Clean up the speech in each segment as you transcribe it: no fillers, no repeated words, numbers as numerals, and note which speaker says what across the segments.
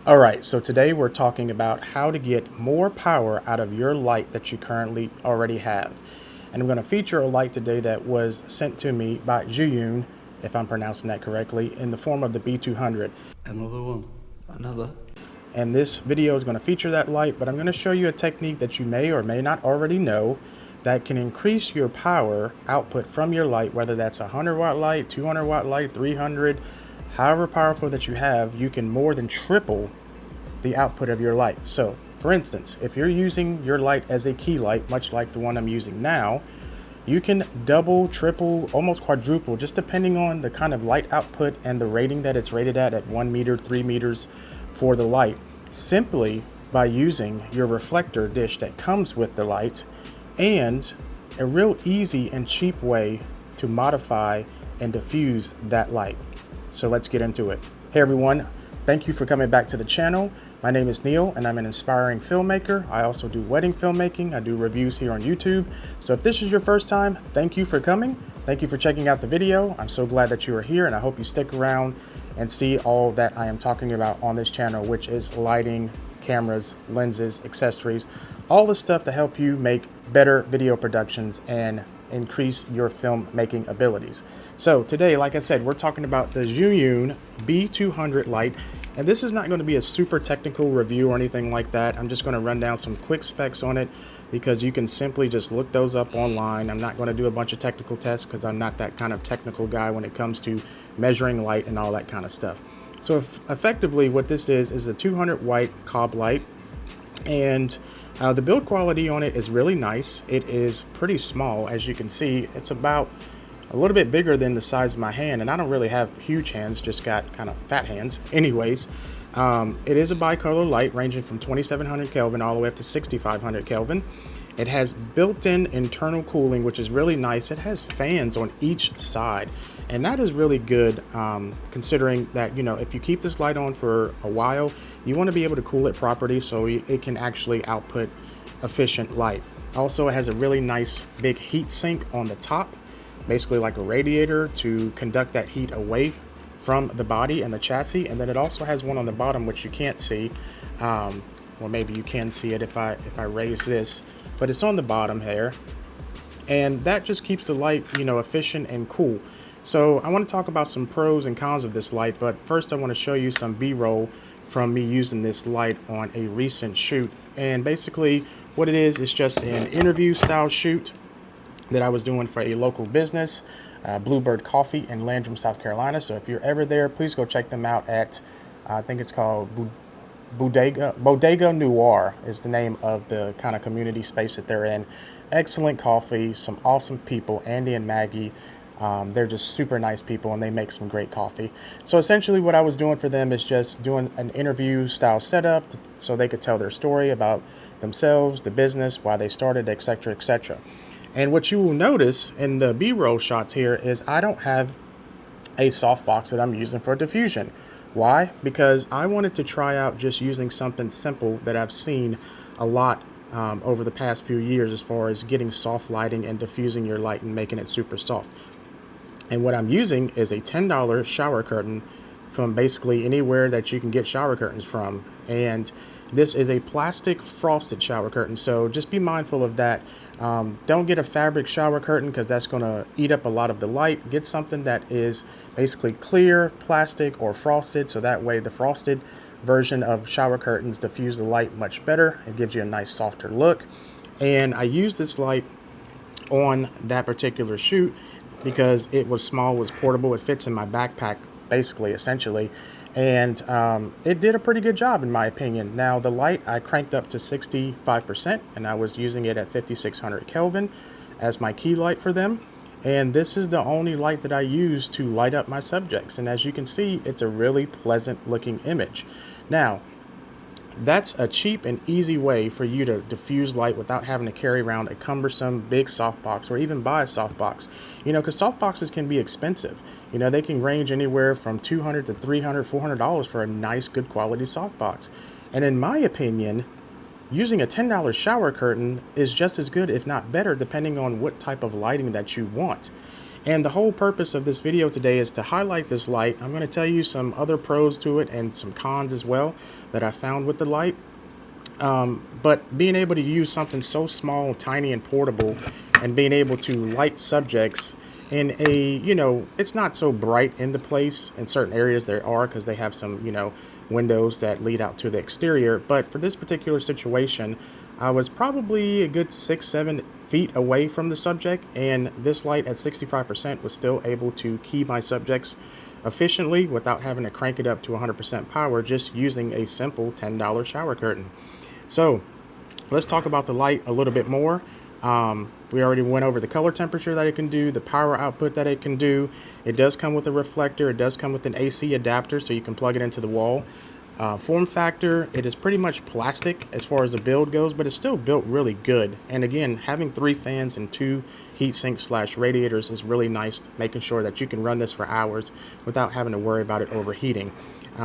Speaker 1: All right, so today we're talking about how to get more power out of your light that you currently already have. And I'm going to feature a light today that was sent to me by Zhiyun, if I'm pronouncing that correctly, in the form of the B200.
Speaker 2: Another one. Another.
Speaker 1: And this video is going to feature that light, but I'm going to show you a technique that you may or may not already know that can increase your power output from your light, whether that's a 100-watt light, 200-watt light, 300, however powerful that you have, you can more than triple the output of your light. So for instance, if you're using your light as a key light, much like the one I'm using now, you can double, triple, almost quadruple, just depending on the kind of light output and the rating that it's rated at 1 meter, 3 meters for the light, simply by using your reflector dish that comes with the light, and a real easy and cheap way to modify and diffuse that light. So let's get into it. Hey everyone, thank you for coming back to the channel. My name is Neil and I'm an inspiring filmmaker. I also do wedding filmmaking. I do reviews here on YouTube. So if this is your first time, thank you for coming. Thank you for checking out the video. I'm so glad that you are here and I hope you stick around and see all that I am talking about on this channel, which is lighting, cameras, lenses, accessories, all the stuff to help you make better video productions and increase your filmmaking abilities. So today, like I said, we're talking about the Zhiyun B200 light, and this is not going to be a super technical review or anything like that. I'm just going to run down some quick specs on it because you can simply just look those up online. I'm not going to do a bunch of technical tests because I'm not that kind of technical guy when it comes to measuring light and all that kind of stuff. So effectively what this is a 200 watt cob light, and the build quality on it is really nice. It is pretty small, as you can see. It's about a little bit bigger than the size of my hand, and I don't really have huge hands, just got kind of fat hands. Anyways, it is a bicolor light ranging from 2700 Kelvin all the way up to 6500 Kelvin. It has built-in internal cooling, which is really nice. It has fans on each side, and that is really good, considering that, you know, if you keep this light on for a while, you want to be able to cool it properly so it can actually output efficient light. Also, it has a really nice big heat sink on the top, basically like a radiator to conduct that heat away from the body and the chassis. And then it also has one on the bottom, which you can't see. Well, maybe you can see it if I raise this, but it's on the bottom here. And that just keeps the light, you know, efficient and cool. So I want to talk about some pros and cons of this light, but first I want to show you some B-roll from me using this light on a recent shoot. And basically what it is just an interview style shoot that I was doing for a local business, Bluebird Coffee in Landrum, South Carolina. So if you're ever there, please go check them out at, I think it's called Bodega Noir is the name of the kind of community space that they're in. Excellent coffee, some awesome people, Andy and Maggie. They're just super nice people and they make some great coffee. So essentially what I was doing for them is just doing an interview style setup so they could tell their story about themselves, the business, why they started, etc., etc. And what you will notice in the B-roll shots here is I don't have a softbox that I'm using for diffusion. Why? Because I wanted to try out just using something simple that I've seen a lot over the past few years as far as getting soft lighting and diffusing your light and making it super soft. And what I'm using is a $10 shower curtain from basically anywhere that you can get shower curtains from. And this is a plastic frosted shower curtain, so just be mindful of that. Don't get a fabric shower curtain because that's going to eat up a lot of the light. Get something that is basically clear, plastic, or frosted, so that way the frosted version of shower curtains diffuse the light much better. It gives you a nice softer look. And I use this light on that particular shoot because it was small, was portable, it fits in my backpack basically, essentially, and it did a pretty good job in my opinion. Now the light I cranked up to 65% and I was using it at 5600 Kelvin as my key light for them, and this is the only light that I use to light up my subjects, and as you can see, it's a really pleasant looking image. Now that's a cheap and easy way for you to diffuse light without having to carry around a cumbersome big softbox or even buy a softbox. You know, because softboxes can be expensive. You know, they can range anywhere from $200 to $300, $400 for a nice, good quality softbox. And in my opinion, using a $10 shower curtain is just as good, if not better, depending on what type of lighting that you want. And the whole purpose of this video today is to highlight this light. I'm going to tell you some other pros to it and some cons as well that I found with the light. But being able to use something so small, tiny, and portable, and being able to light subjects in a, it's not so bright in the place. In certain areas there are, because they have some, windows that lead out to the exterior. But for this particular situation, I was probably a good 6-7 feet away from the subject, and this light at 65% was still able to key my subjects efficiently without having to crank it up to 100% power, just using a simple $10 shower curtain. So let's talk about the light a little bit more. We already went over the color temperature that it can do, the power output that it can do. It does come with a reflector. It does come with an AC adapter, so you can plug it into the wall. Form factor, it is pretty much plastic as far as the build goes, but it's still built really good. And again, having 3 fans and 2 heatsink / radiators is really nice, making sure that you can run this for hours without having to worry about it overheating.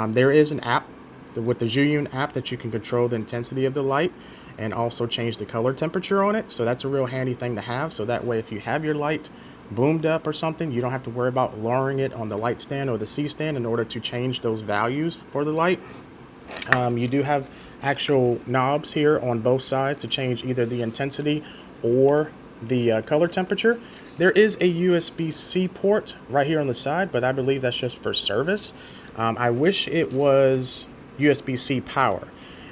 Speaker 1: There is an app with the Zhiyun app that you can control the intensity of the light and also change the color temperature on it. So that's a real handy thing to have. So that way, if you have your light boomed up or something, you don't have to worry about lowering it on the light stand or the C stand in order to change those values for the light. You do have actual knobs here on both sides to change either the intensity or the color temperature. There is a USB-C port right here on the side, but I believe that's just for service. I wish it was USB-C power.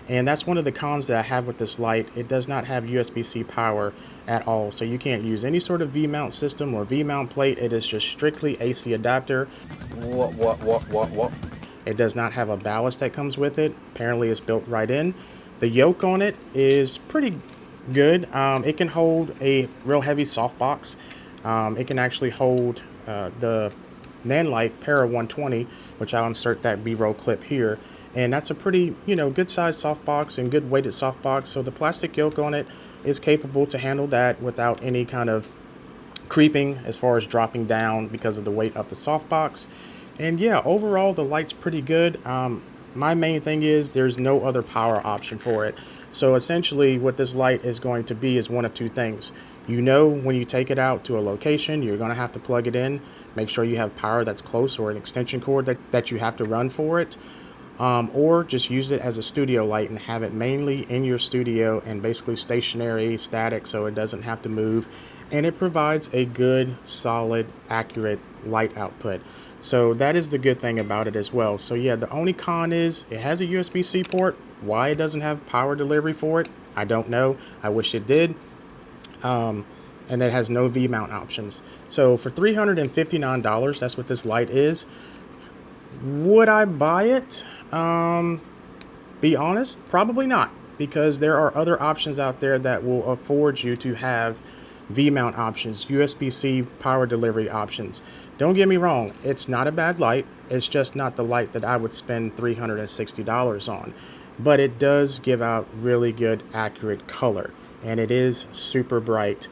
Speaker 1: And that's one of the cons that I have with this light. It does not have USB-C power at all. So you can't use any sort of V-mount system or V-mount plate. It is just strictly AC adapter. What? It does not have a ballast that comes with it. Apparently it's built right in. The yoke on it is pretty good. It can hold a real heavy softbox. It can actually hold the Nanlite Para 120, which I'll insert that B-roll clip here. And that's a pretty, good sized softbox and good weighted softbox. So the plastic yoke on it is capable to handle that without any kind of creeping as far as dropping down because of the weight of the softbox. And yeah, overall the light's pretty good. My main thing is there's no other power option for it. So essentially what this light is going to be is one of 2 things. When you take it out to a location, you're going to have to plug it in. Make sure you have power that's close or an extension cord that you have to run for it. Or just use it as a studio light and have it mainly in your studio and basically stationary, static, so it doesn't have to move. And it provides a good, solid, accurate light output. So that is the good thing about it as well. So yeah, the only con is it has a USB-C port. Why it doesn't have power delivery for it, I don't know. I wish it did. And it has no V-mount options. So for $359, that's what this light is. Would I buy it? Be honest, probably not, because there are other options out there that will afford you to have V-mount options, USB-C power delivery options. Don't get me wrong, it's not a bad light. It's just not the light that I would spend $360 on. But it does give out really good, accurate color, and it is super bright.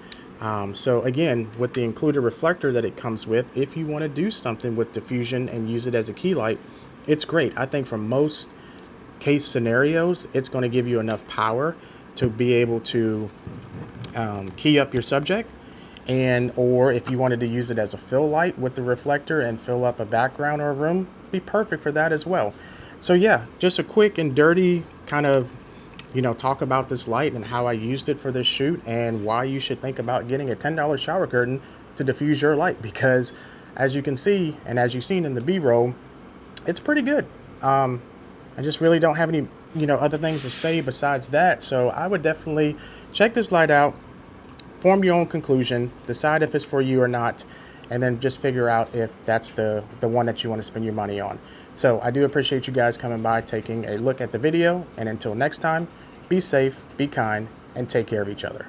Speaker 1: So again, with the included reflector that it comes with, if you want to do something with diffusion and use it as a key light, it's great. I think for most case scenarios, it's going to give you enough power to be able to key up your subject. Or if you wanted to use it as a fill light with the reflector and fill up a background or a room, be perfect for that as well. So yeah, just a quick and dirty kind of talk about this light and how I used it for this shoot and why you should think about getting a $10 shower curtain to diffuse your light, because as you can see, and as you've seen in the B-roll, it's pretty good. I just really don't have any, other things to say besides that. So I would definitely check this light out, form your own conclusion, decide if it's for you or not, and then just figure out if that's the one that you want to spend your money on. So I do appreciate you guys coming by, taking a look at the video, and until next time, be safe, be kind, and take care of each other.